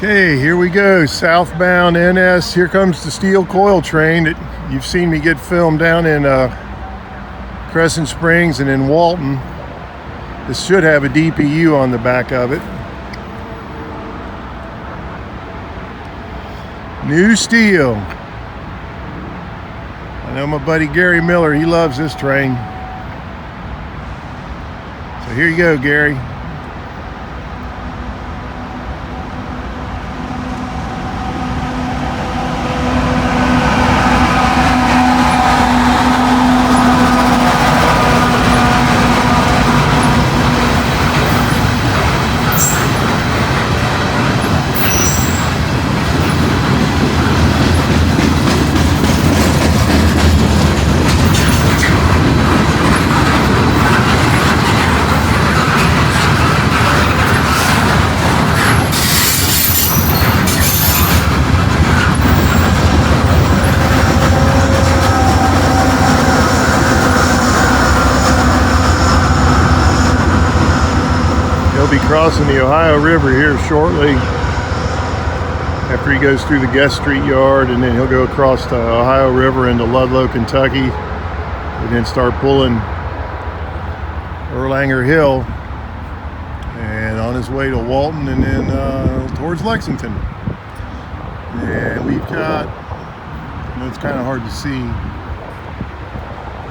Okay, here we go, southbound NS. Here comes the steel coil train that you've seen me get filmed down in Crescent Springs and in Walton. This should have a DPU on the back of it. New steel. I know my buddy Gary Miller, he loves this train. So here you go, Gary. He'll be crossing the Ohio River here shortly after he goes through the Gest Street Yard, and then he'll go across the Ohio River into Ludlow, Kentucky, and then start pulling Erlanger Hill and on his way to Walton and then towards Lexington. And we've got, it's kind of hard to see,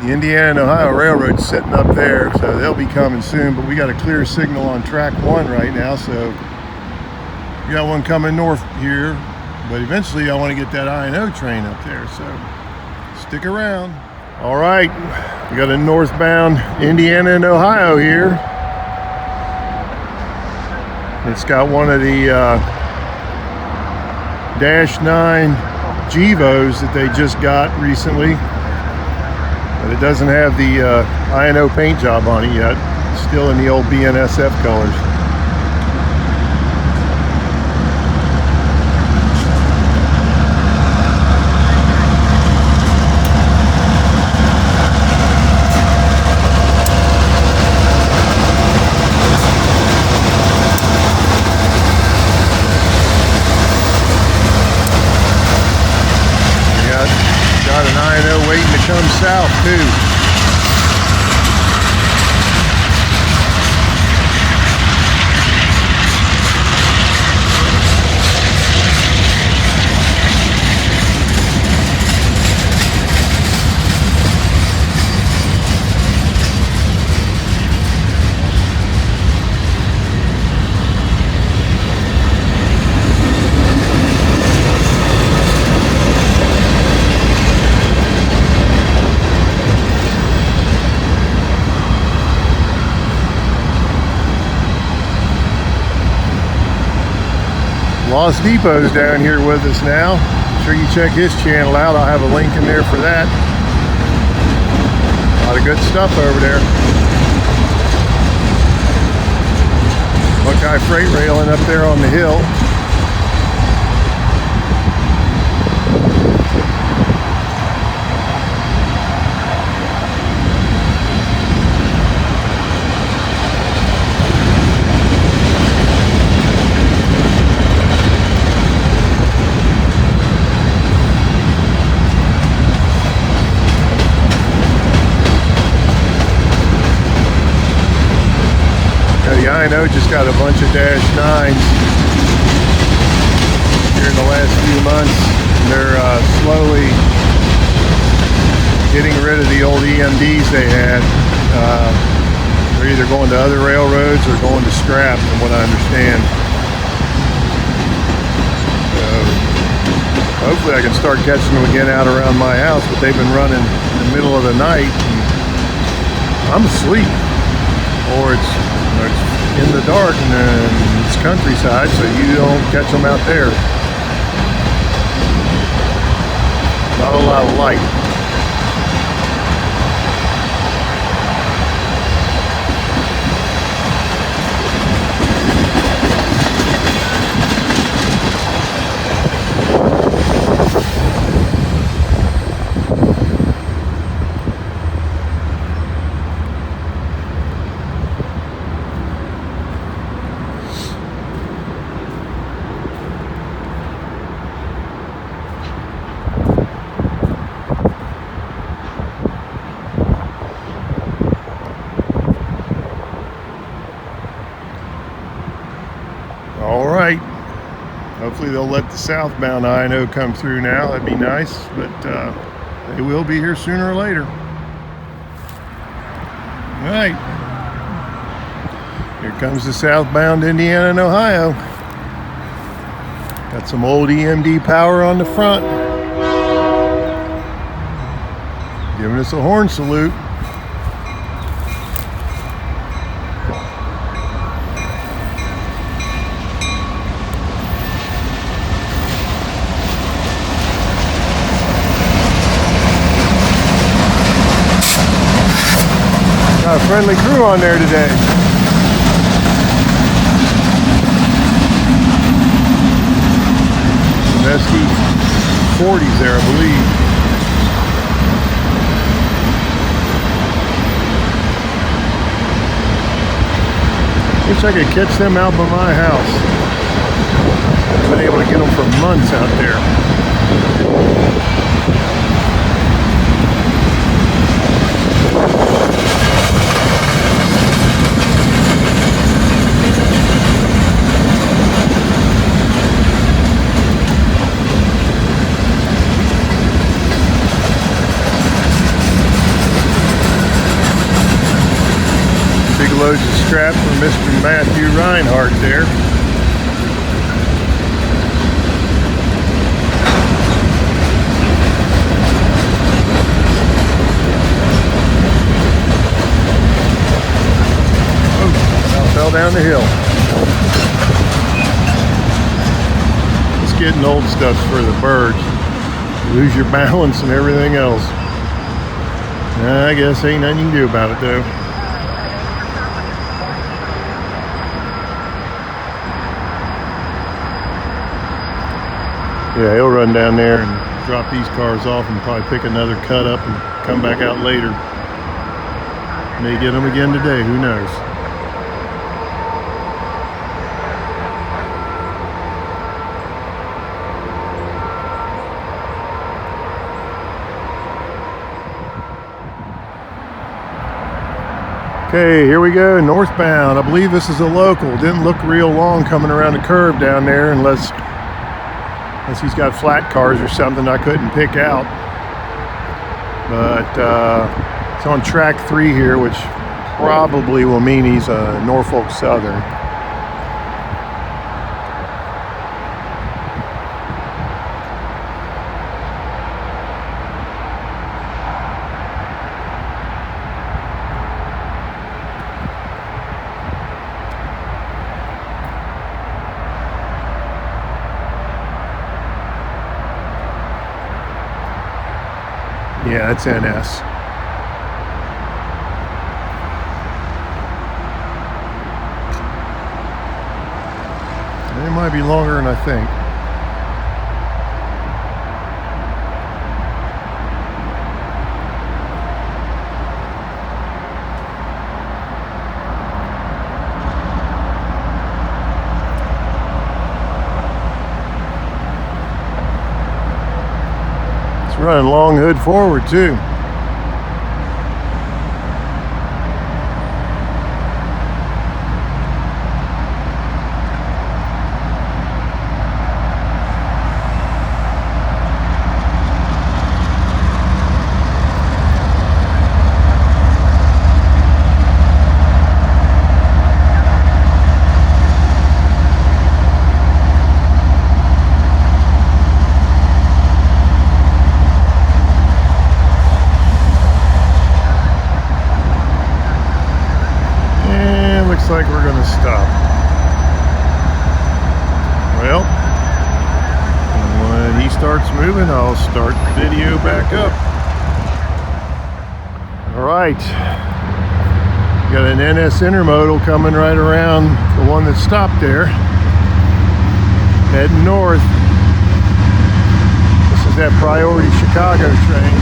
the Indiana and Ohio Railroad sitting up there, so they'll be coming soon, but we got a clear signal on track 1 right now, so we got one coming north here, but eventually I want to get that I&O train up there, so stick around. All right, we got a northbound Indiana and Ohio here. It's got one of the Dash 9 Gevos that they just got recently. But it doesn't have the I&O paint job on it yet. It's still in the old BNSF colors. Got an I&O waiting to come south too. Lost Depot's down here with us now. Make sure you check his channel out. I'll have a link in there for that. A lot of good stuff over there. Buckeye freight railing up there on the hill. The I&O just got a bunch of Dash 9s here in the last few months. They're slowly getting rid of the old EMDs they had. They're either going to other railroads or going to scrap, from what I understand. So hopefully I can start catching them again out around my house, but they've been running in the middle of the night. I'm asleep, or it's in the dark, and then it's countryside, so you don't catch them out there. Not a lot of light. Hopefully they'll let the southbound I-0 come through now. That'd be nice, but they will be here sooner or later. All right. Here comes the southbound Indiana and Ohio. Got some old EMD power on the front. Giving us a horn salute. Got a friendly crew on there today. Some SD40s there, I believe. Wish I could catch them out by my house. I've been able to get them for months out there. Big loads of scrap for Mr. Matthew Reinhardt there. Oh, I fell down the hill. Just getting old stuff for the birds. You lose your balance and everything else. I guess ain't nothing you can do about it though. Yeah, he'll run down there and drop these cars off and probably pick another cut up and come back out later. May get them again today, who knows. Okay, here we go, northbound. I believe this is a local. Didn't look real long coming around the curve down there unless he's got flat cars or something I couldn't pick out. But it's on track 3 here, which probably will mean he's a Norfolk Southern. Yeah, it's NS. It might be longer than I think. Running long hood forward too. Looks like we're going to stop. Well, when he starts moving, I'll start the video back up. Alright, got an NS intermodal coming right around the one that stopped there, heading north. This is that Priority Chicago train.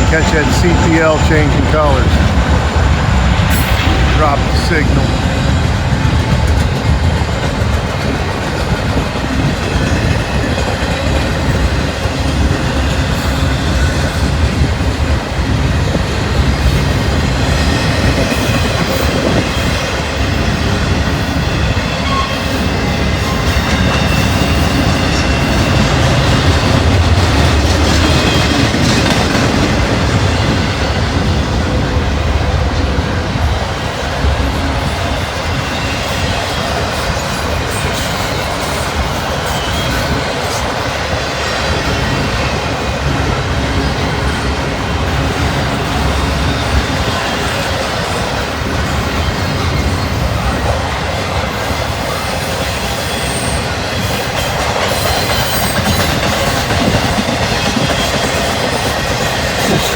Catch that CPL changing colors. Drop the signal.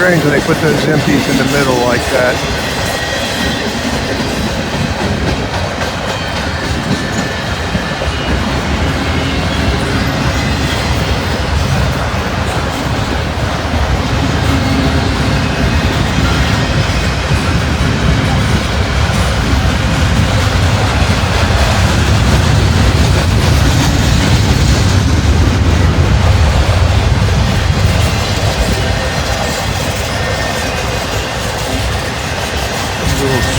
strange when they put those empties in the middle like that.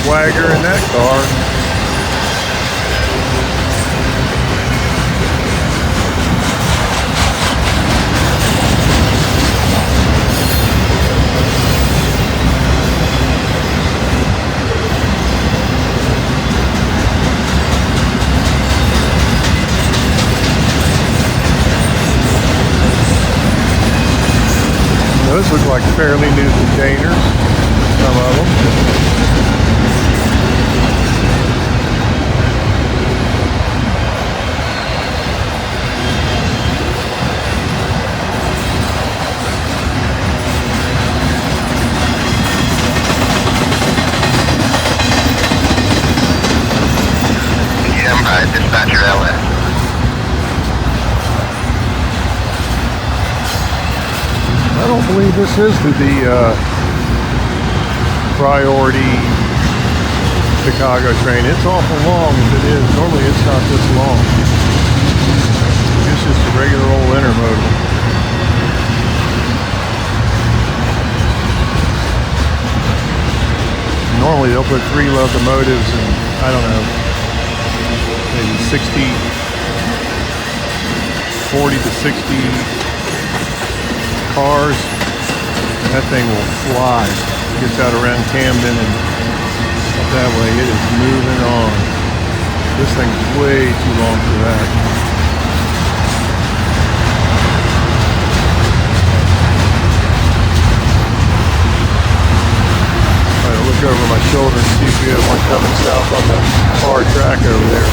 Swagger in that car. Those look like fairly new containers, some of them. Dispatcher LS. I don't believe this is the priority Chicago train. It's awful long as it is. Normally it's not this long. It's just a regular old intermodal. Normally they'll put 3 locomotives and I don't know, maybe 40 to 60 cars. That thing will fly. Gets out around Camden and up that way. It is moving on. This thing's way too long for that. Try to look over my shoulder and see if we have one coming south on the far track over there.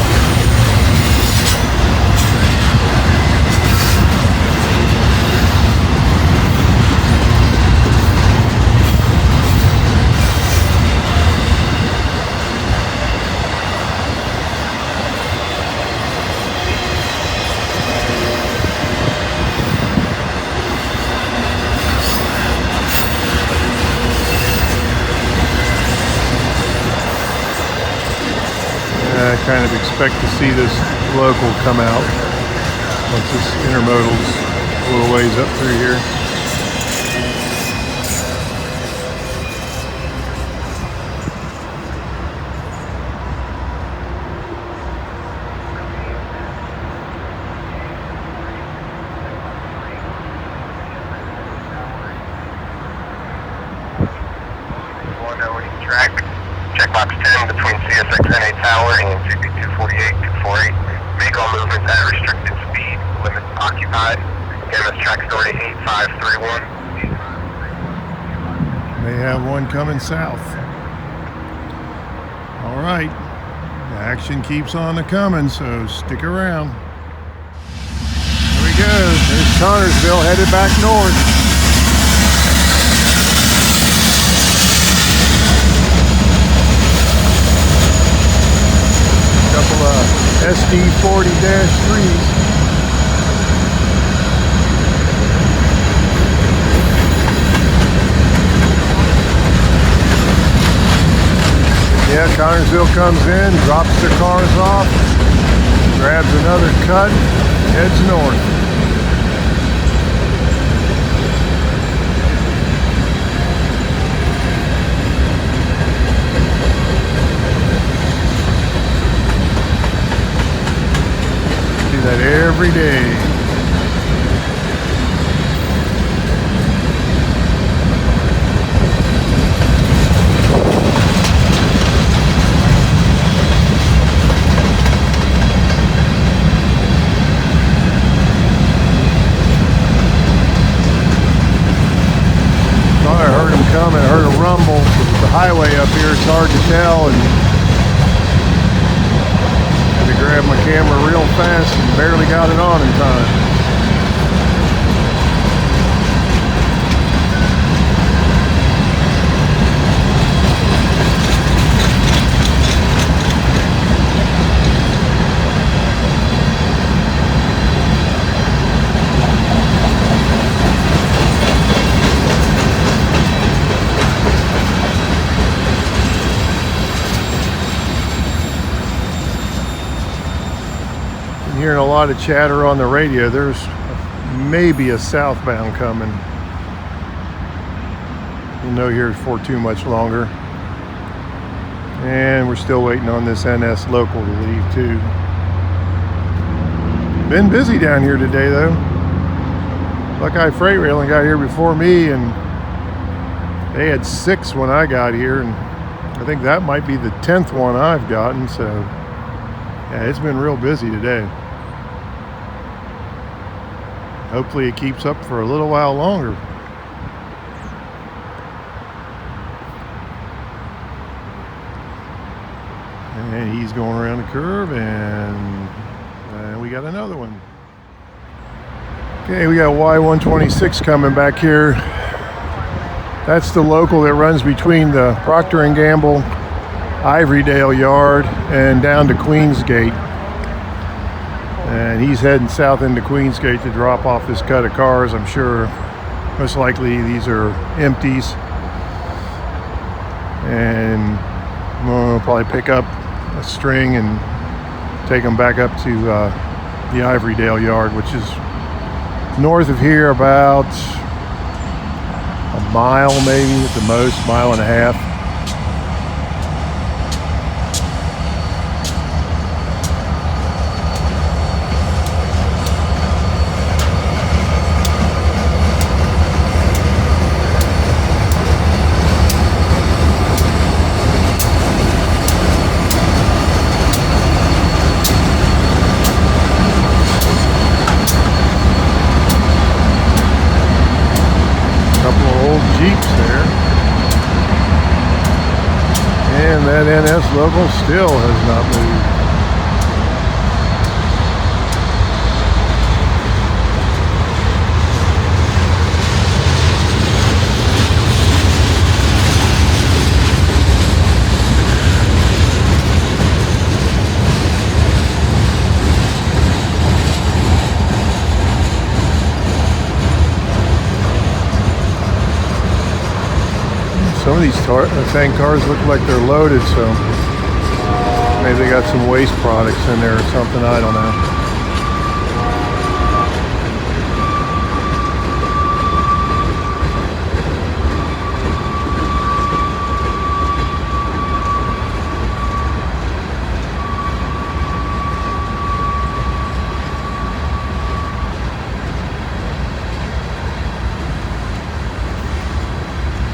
I kind of expect to see this local come out once this intermodal's a little ways up through here. Track. Checkbox 10 between CSX and NS Tower and CP 248, 248. Make all movements at restricted speed. Limit occupied. Again, that's track authority 8531. They have one coming south. All right. The action keeps on coming, so stick around. Here we go. There's Connersville headed back north. Couple of SD 40-3s. Yeah, Connersville comes in, drops their cars off, grabs another cut, heads north. That every day. Thought I heard him coming. I heard a rumble. With the highway up here, it's hard to tell, and grabbed my camera real fast and barely got it on in time. hearing a lot of chatter on the radio. There's maybe a southbound coming. We'll know here for too much longer. And we're still waiting on this NS local to leave too. Been busy down here today though. Buckeye Freight Railing got here before me, and they had 6 when I got here, and I think that might be the 10th one I've gotten. So yeah, it's been real busy today. Hopefully it keeps up for a little while longer. And he's going around the curve, and we got another one. Okay, we got Y126 coming back here. That's the local that runs between the Procter & Gamble Ivorydale Yard and down to Queensgate. And he's heading south into Queensgate to drop off this cut of cars, I'm sure. Most likely these are empties. And we'll probably pick up a string and take them back up to the Ivorydale Yard, which is north of here about a mile, maybe at the most, mile and a half. Jeeps there, and that NS logo still has not moved. Some of these tank cars look like they're loaded, so maybe they got some waste products in there or something, I don't know.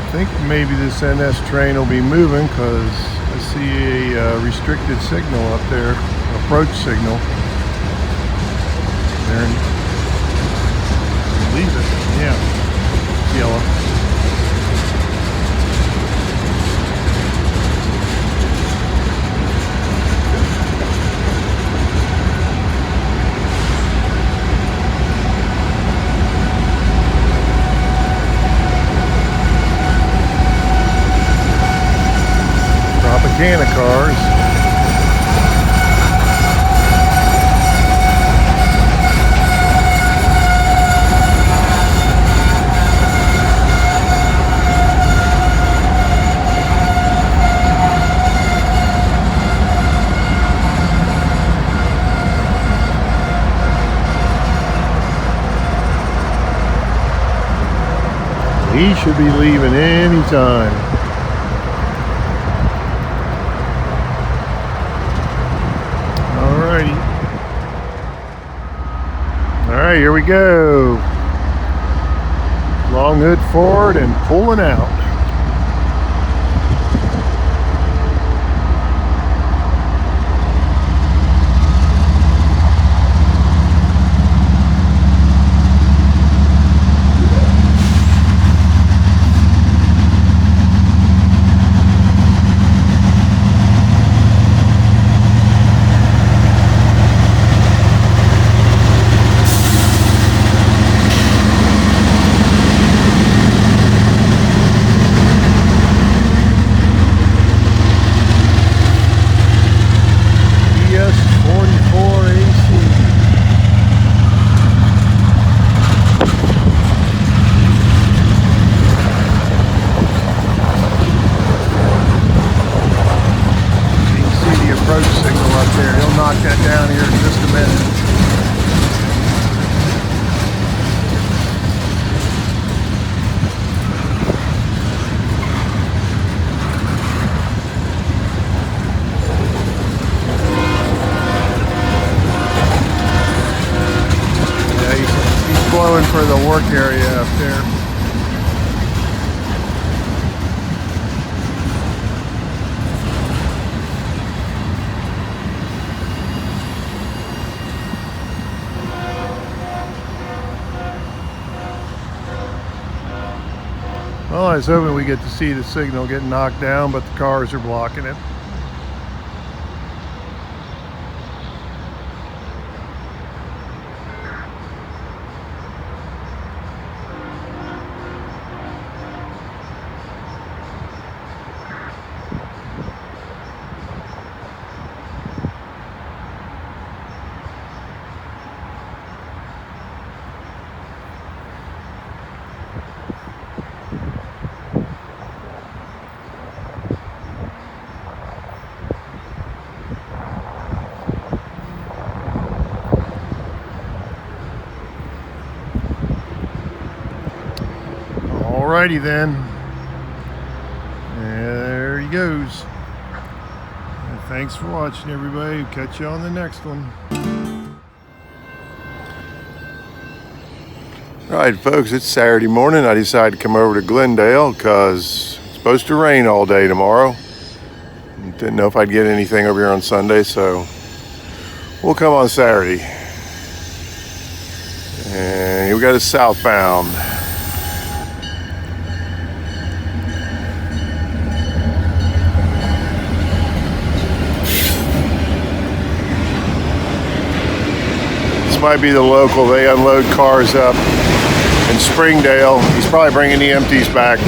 I think maybe this NS train will be moving because I see a restricted signal up there, approach signal. There, leave it. Yeah, it's yellow. Can of cars. He should be leaving any time. Alright, here we go. Long hood forward and pulling out. approach signal up there. He'll knock that down here in just a minute. Blowing for the work area up there. Well, I was hoping we get to see the signal get knocked down, but the cars are blocking it. Alrighty then, there he goes. And thanks for watching, everybody. Catch you on the next one. Alright folks, it's Saturday morning. I decided to come over to Glendale because it's supposed to rain all day tomorrow. Didn't know if I'd get anything over here on Sunday, so we'll come on Saturday. And here we got a southbound. Might be the local. They unload cars up in Springdale. He's probably bringing the empties back.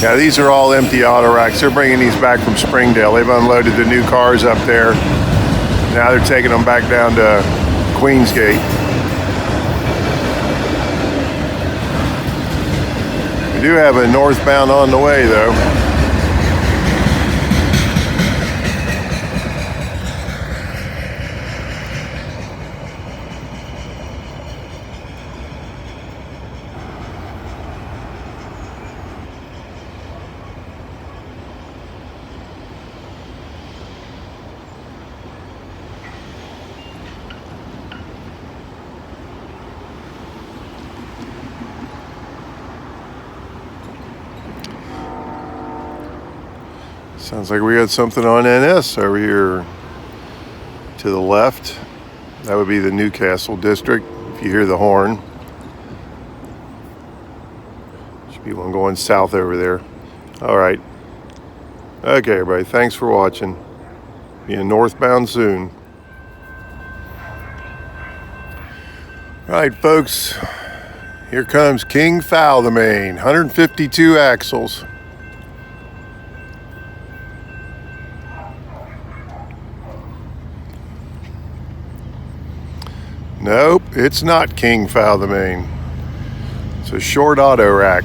Yeah, these are all empty auto racks. They're bringing these back from Springdale. They've unloaded the new cars up there. Now they're taking them back down to Queensgate. We do have a northbound on the way though. Sounds like we got something on NS over here to the left. That would be the Newcastle district if you hear the horn. Should be one going south over there. All right. Okay, everybody. Thanks for watching. Being northbound soon. All right, folks. Here comes King Foul the Main. 152 axles. Nope, it's not King Foul the Main. It's a short auto rack.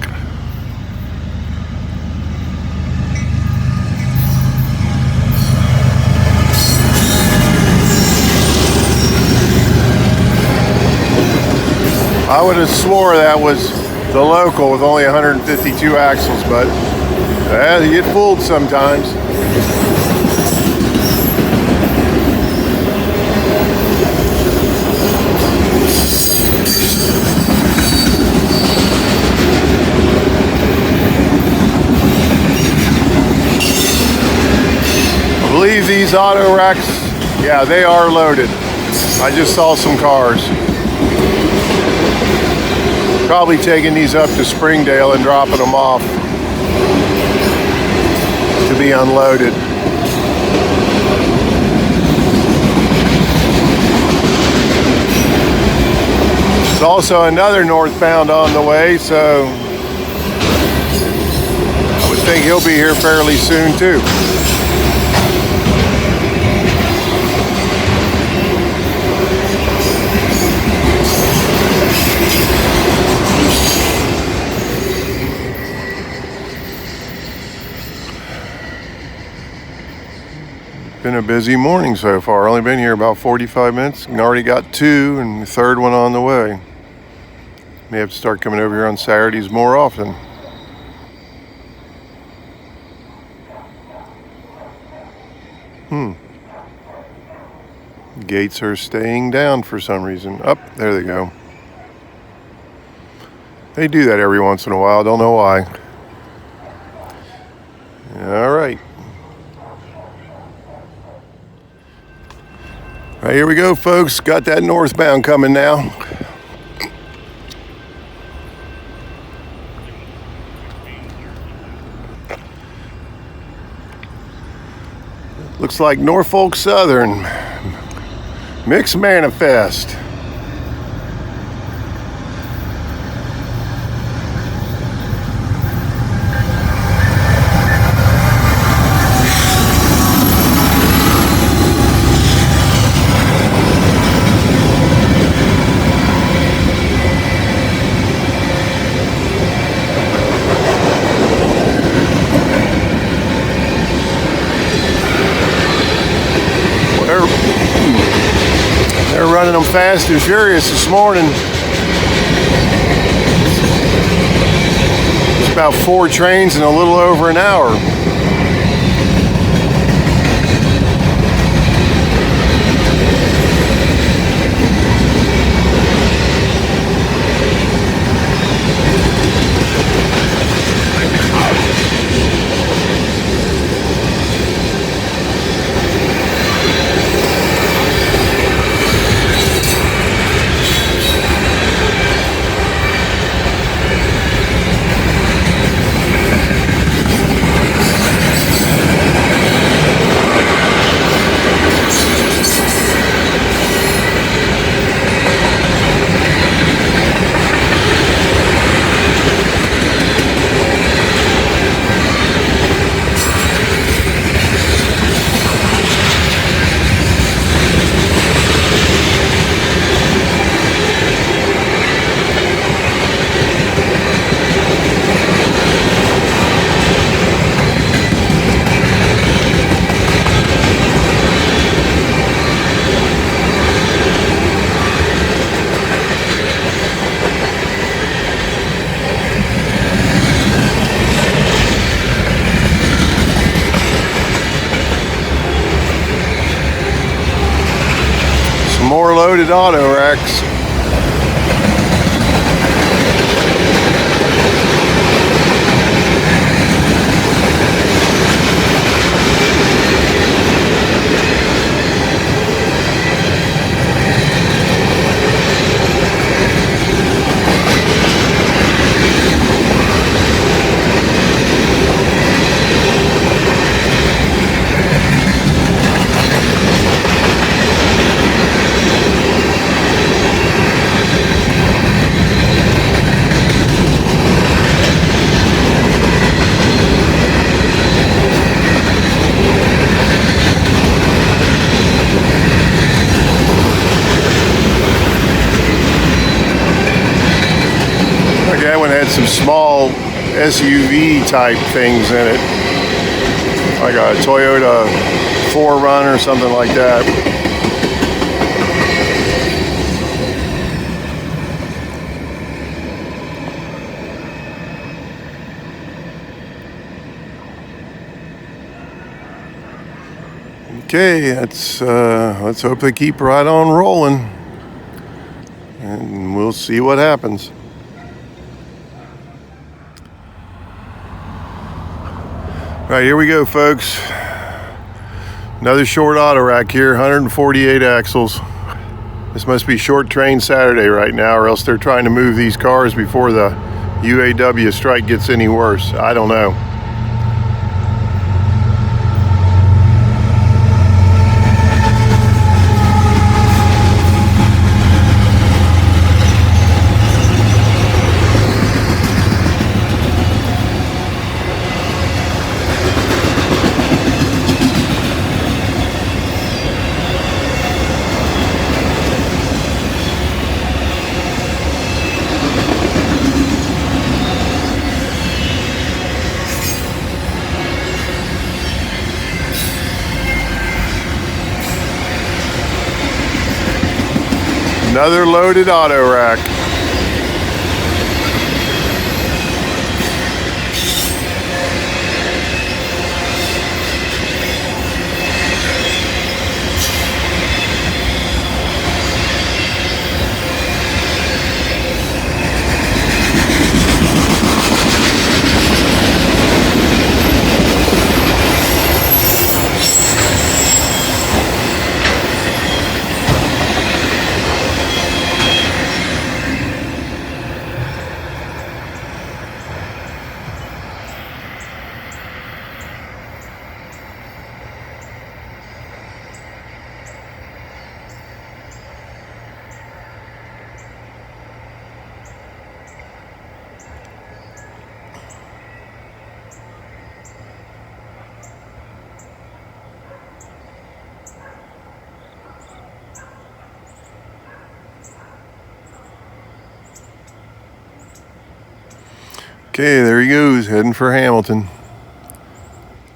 I would have swore that was the local with only 152 axles, but you get fooled sometimes. I believe these auto racks, yeah, they are loaded. I just saw some cars. Probably taking these up to Springdale and dropping them off to be unloaded. There's also another northbound on the way, so I would think he'll be here fairly soon too. Been a busy morning so far. Only been here about 45 minutes and already got 2 and the third one on the way. May have to start coming over here on Saturdays more often. Gates are staying down for some reason. Up, there they go. They do that every once in a while. Don't know why. All right. All right, here we go, folks. Got that northbound coming now. Looks like Norfolk Southern. Mixed manifest. They're running them fast and furious this morning. It's about 4 trains in a little over an hour. More loaded auto racks. That one had some small SUV type things in it, like a Toyota 4Runner or something like that. Okay, let's hope they keep right on rolling, and we'll see what happens. All right, here we go, folks. Another short auto rack here, 148 axles. This must be short train Saturday right now, or else they're trying to move these cars before the UAW strike gets any worse. I don't know. Another loaded auto rack. Okay, there he goes, heading for Hamilton.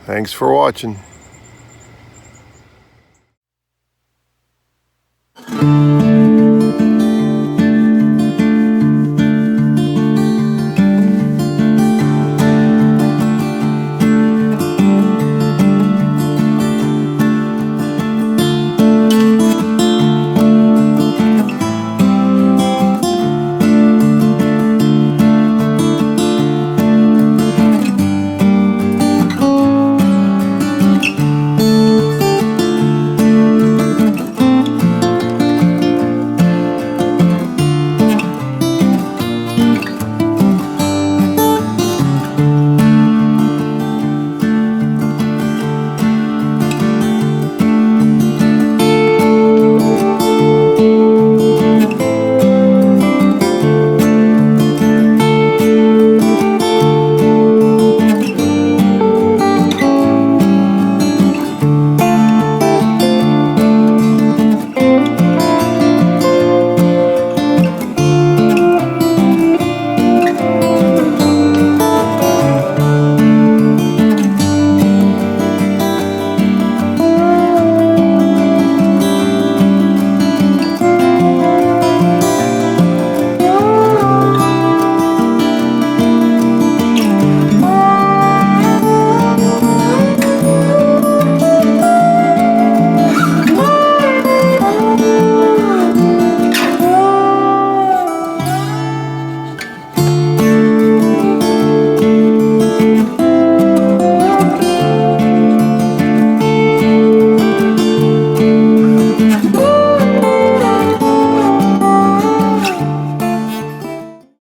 Thanks for watching.